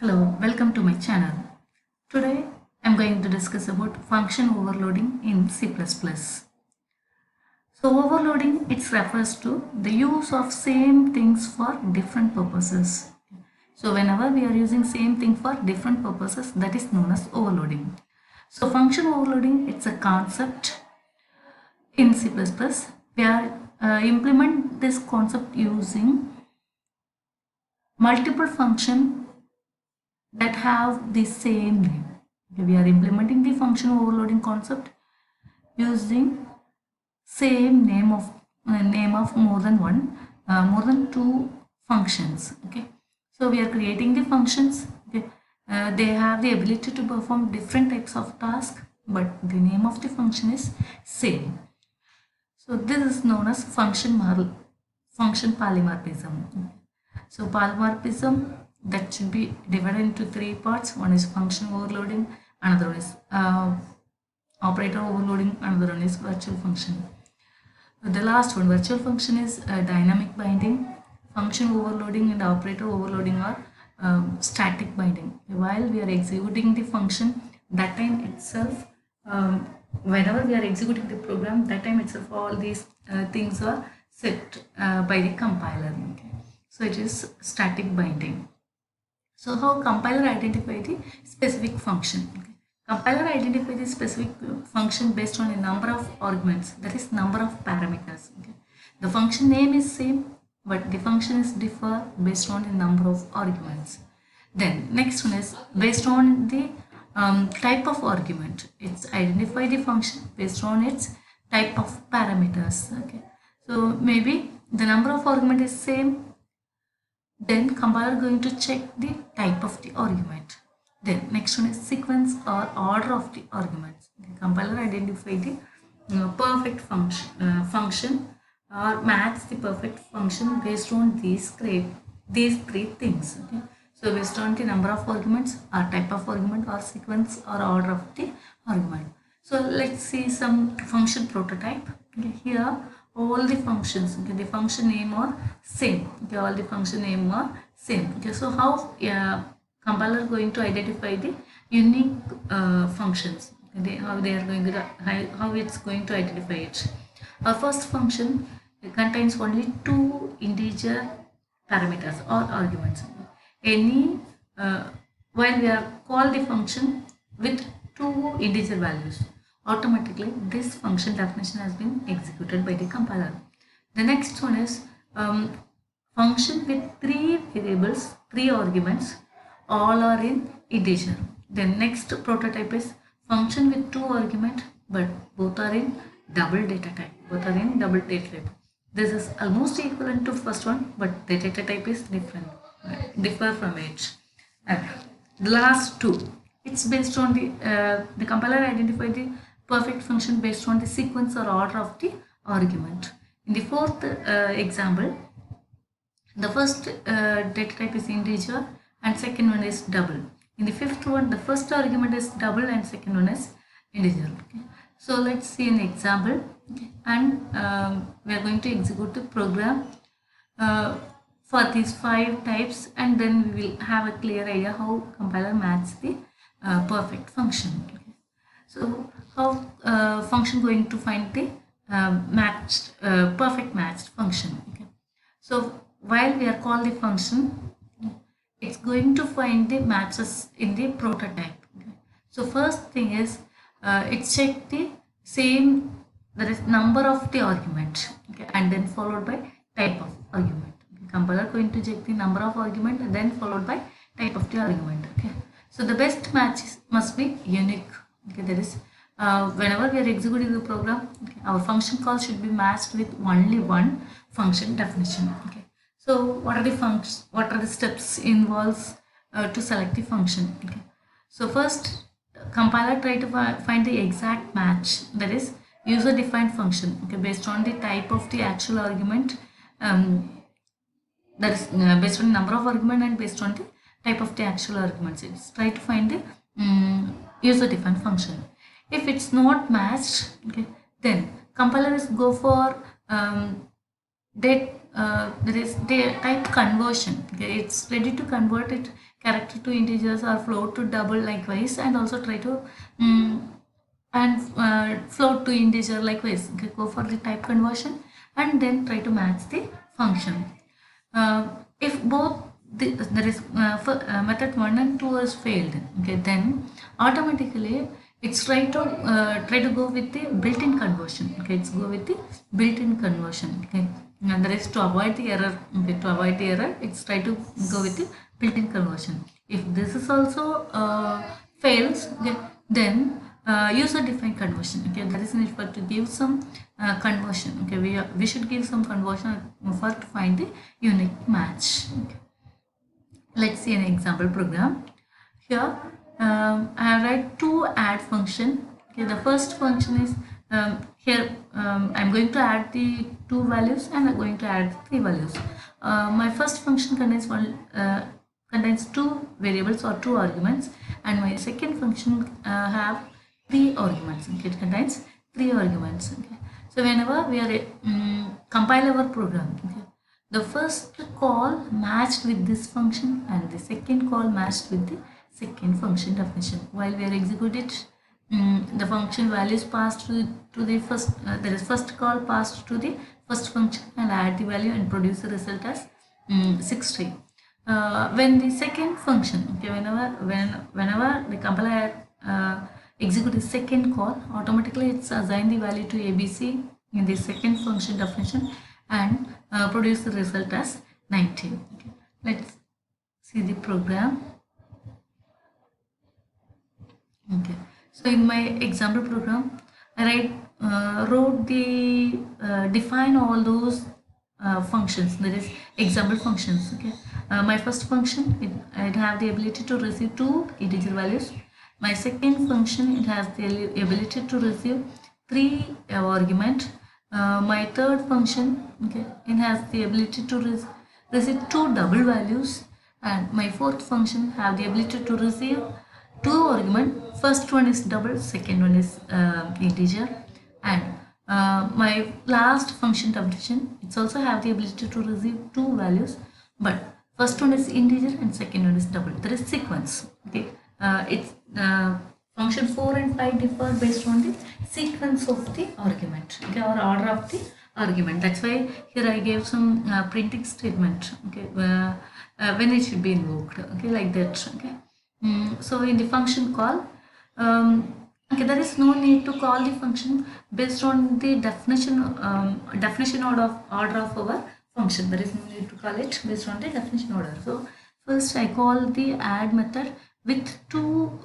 Hello, welcome to my channel. Today I'm going to discuss about function overloading in C++. So overloading, it refers to the use of same things for different purposes. So whenever we are using same thing for different purposes, that is known as overloading. So function overloading, it's a concept in C++. We are implement this concept using multiple function that have the same name. Okay, we are implementing the function overloading concept using same name of more than two functions. Okay, so we are creating the functions. Okay, they have the ability to perform different types of tasks, but the name of the function is same. So this is known as function polymorphism. So polymorphism, that should be divided into three parts. One is function overloading, another one is operator overloading, another one is virtual function. The last one, virtual function, is dynamic binding. Function overloading and operator overloading are static binding. While we are executing the function, that time itself, whenever we are executing the program, that time itself all these things are set by the compiler. Okay. So it is static binding. So how compiler identify the specific function? Okay. Compiler identify the specific function based on a number of arguments, that is number of parameters. Okay. The function name is same, but the function is differ based on a number of arguments. Then next one is based on the type of argument. It's identify the function based on its type of parameters. Okay. So maybe the number of argument is same, then compiler going to check the type of the argument. Then next one is sequence or order of the arguments. The compiler identify the perfect function or match the perfect function based on these three things. Okay. So based on the number of arguments or type of argument or sequence or order of the argument. So let's see some function prototype. Okay. Here all the functions, okay, the function name are same. Okay, all the function name are same. Okay, so how compiler going to identify the unique functions? Okay, how it's going to identify it? Our first function contains only two integer parameters or arguments. Any while we are call the function with two integer values, automatically this function definition has been executed by the compiler. The next one is function with three variables, three arguments, all are in integer. Then next prototype is function with two arguments, but both are in double data type. This is almost equivalent to first one, but the data type is differ from it. The last two, it's based on the compiler identify the perfect function based on the sequence or order of the argument. In the fourth example, the first data type is integer and second one is double. In the fifth one, the first argument is double and second one is integer. Okay. So let's see an example, and we are going to execute the program for these five types, and then we will have a clear idea how compiler matches the perfect function. Okay. So how function going to find the perfect matched function. Okay. So while we are call the function, it's going to find the matches in the prototype. Okay. So first thing is it check the same, that is number of the argument, okay, and then followed by type of argument. Okay. Compiler going to check the number of argument and then followed by type of the argument. Okay. So the best match must be unique. Okay, that is whenever we are executing the program, okay, our function call should be matched with only one function definition. Okay. So what are the steps involves to select the function? Okay. So first, compiler try to find the exact match, that is user defined function, okay, based on the type of the actual argument, that is based on the number of argument and based on the type of the actual arguments. It's try to find the user defined function. If it's not matched, okay, then compiler is go for there is the type conversion. Okay, it's ready to convert it character to integers or float to double likewise, and also try to float to integer likewise. Okay, go for the type conversion and then try to match the function. If both there is method 1 and 2 has failed, okay, then automatically it's try to go with the built-in conversion. Okay, it's go with the built-in conversion. Okay, and that is to avoid the error. Okay, to avoid the error, it's try to go with the built-in conversion. If this is also fails, okay, then user defined conversion. Okay, that is needed to give some conversion. Okay, we should give some conversion for to find the unique match. Okay. Let's see an example program. Here I write two add function. Okay, the first function is I'm going to add the two values and I'm going to add three values. My first function contains two variables or two arguments, and my second function have three arguments. Okay, it contains three arguments. Okay, so whenever we are compile our program, okay, the first call matched with this function and the second call matched with the second function definition. While we are executing it, the function values passed to the first, there is first call passed to the first function and add the value and produce the result as 60. When the second function, okay, whenever the compiler execute the second call, automatically it's assign the value to ABC in the second function definition and produce the result as 19. Okay. Let's see the program. Okay, so in my example program, I wrote the define all those functions, that is example functions. Okay, my first function, it have the ability to receive two integer values. My second function, it has the ability to receive three argument. My third function, okay, it has the ability to receive two double values, and my fourth function have the ability to receive two argument. First one is double, second one is integer, and my last function definition, it's also have the ability to receive two values, but first one is integer and second one is double. There is sequence. Okay, it's function 4 and 5 differ based on the sequence of the argument, okay, or order of the argument. That's why here I gave some printing statement, okay, when it should be invoked, okay, like that. Okay, so in the function call, okay, there is no need to call the function based on the definition order of our function. There is no need to call it based on the definition order. So first I call the add method with two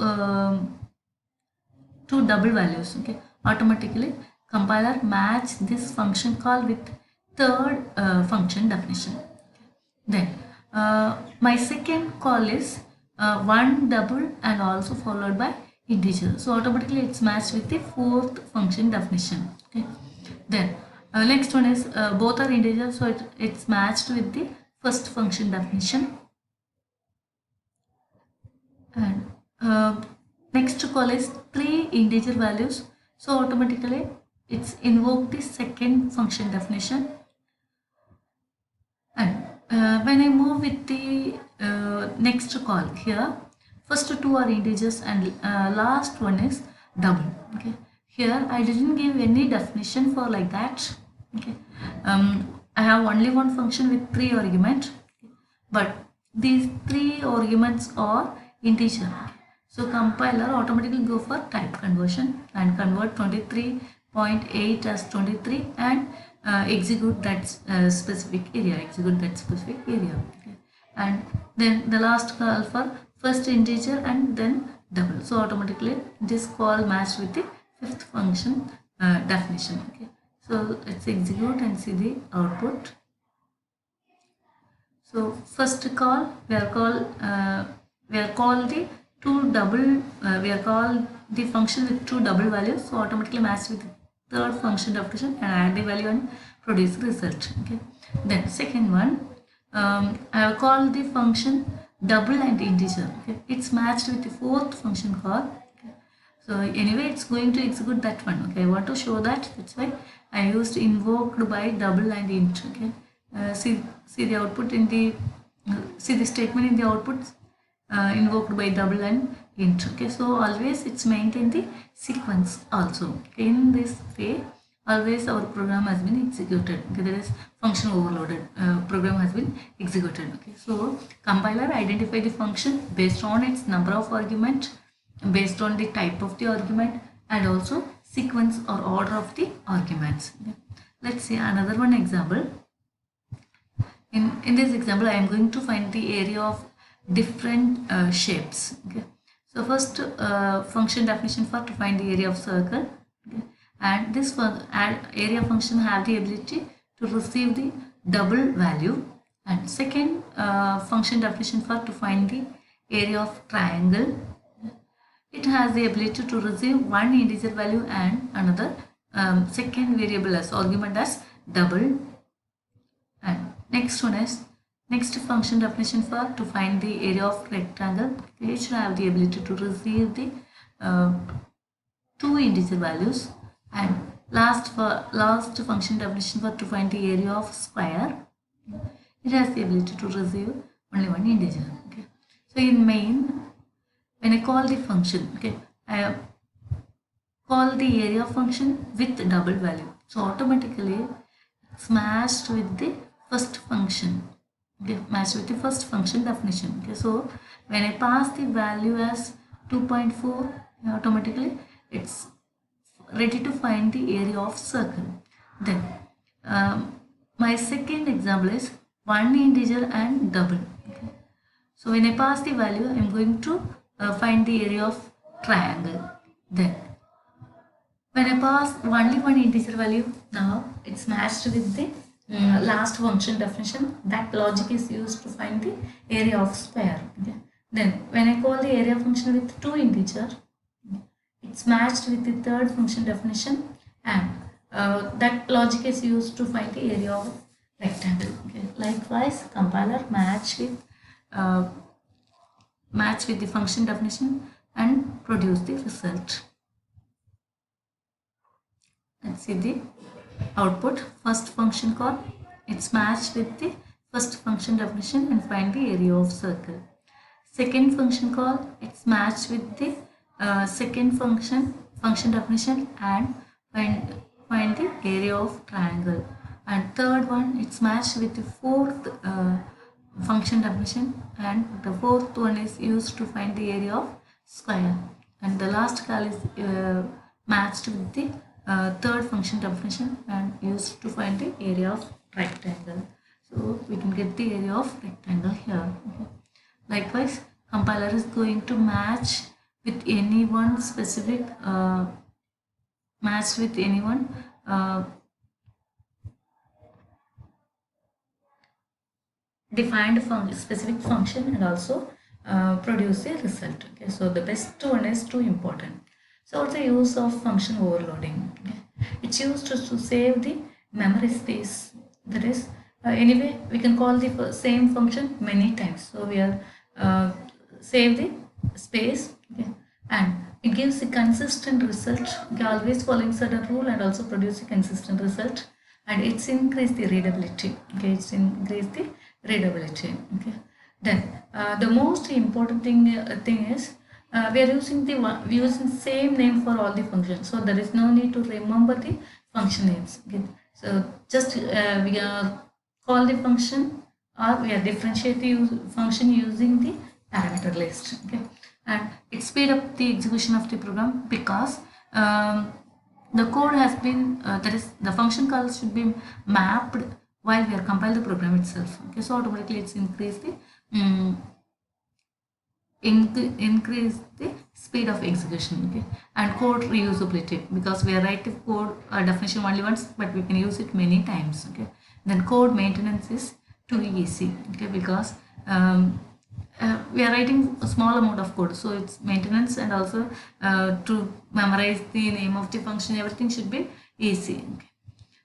double values. Okay, automatically compiler match this function call with third function definition. Then my second call is one double and also followed by integer, so automatically it's matched with the fourth function definition. Okay, then next one is both are integer, so it's matched with the first function definition. And next call is three integer values, so automatically it's invoke the second function definition. And when I move with the next call, here first two are integers and last one is double. Okay, here I didn't give any definition for like that. Okay, I have only one function with three arguments, but these three arguments are integer. So compiler automatically go for type conversion and convert 23.8 as 23 and execute that specific area. Okay. And then the last call for first integer and then double. So automatically this call matched with the fifth function definition. Okay. So let's execute and see the output. So first call we are called the two double. We are called the function with two double values. So automatically matched with the third function definition and add the value and produce the result. Okay. Then second one, I have called the function double and integer. Okay. It's matched with the fourth function call. Okay. So anyway, it's going to execute that one. Okay. I want to show that. That's why I used invoked by double and int. Okay. See the output in the see the statement in the output invoked by double and int. Okay, so always it's maintain the sequence also. Okay, in this way, always our program has been executed. Okay, there is function overloaded. Program has been executed. Okay, so compiler identify the function based on its number of argument, based on the type of the argument, and also sequence or order of the arguments. Okay. Let's see another one example. In this example, I am going to find the area of different shapes. Okay. So first function definition for to find the area of circle. Okay. And this area function have the ability to receive the double value. And second function definition for to find the area of triangle. It has the ability to receive one integer value and another second variable as argument as double. And next one is next function definition for to find the area of rectangle. It should have the ability to receive the two integer values. And last function definition for to find the area of square. It has the ability to receive only one integer. Okay. So in main, when I call the function, okay, I call the area function with double value. So automatically it's matched with the first function. Okay, matched with the first function definition. Okay, so when I pass the value as 2.4, automatically it's ready to find the area of circle. Then my second example is one integer and double. Okay. So when I pass the value, I am going to find the area of triangle. Then when I pass only one integer value, now it's matched with the last function definition. That logic is used to find the area of square. Okay. Then when I call the area function with two integer, it's matched with the third function definition, and that logic is used to find the area of rectangle. Okay. Likewise, compiler match with the function definition and produce the result. Let's see the output. First function call, it's matched with the first function definition and find the area of circle. Second function call, it's matched with the second function definition and find the area of triangle. And third one, it's matched with the fourth function definition, and the fourth one is used to find the area of square. And the last call is matched with the third function definition and used to find the area of rectangle. So we can get the area of rectangle here. Okay. Likewise, compiler is going to match with any one specific defined specific function and also produce a result. Okay, so the best one is too important. So what's the use of function overloading? Okay. It's used to save the memory space. That is, anyway, we can call the same function many times. So we are save the space. Okay. And it gives a consistent result. Okay, always following certain rule and also produce a consistent result. And it's increase the readability. Okay, it's increase the readability. Okay. Then the most important thing is we are using same name for all the functions, so there is no need to remember the function names. Okay. So just we call the function, or we are differentiate the function using the parameter list. Okay. And it speed up the execution of the program because the code has been that is the function calls should be mapped while we are compile the program itself. Okay, so automatically it's increase the speed of execution. Okay, and code reusability because we are writing code definition only once, but we can use it many times. Okay, then code maintenance is too easy. Okay, because we are writing a small amount of code, so it's maintenance and also to memorize the name of the function, everything should be easy.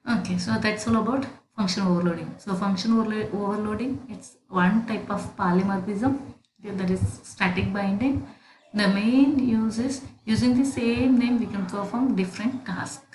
Okay, so that's all about function overloading. So function overloading, it's one type of polymorphism. Okay, that is static binding. The main use is using the same name we can perform different tasks.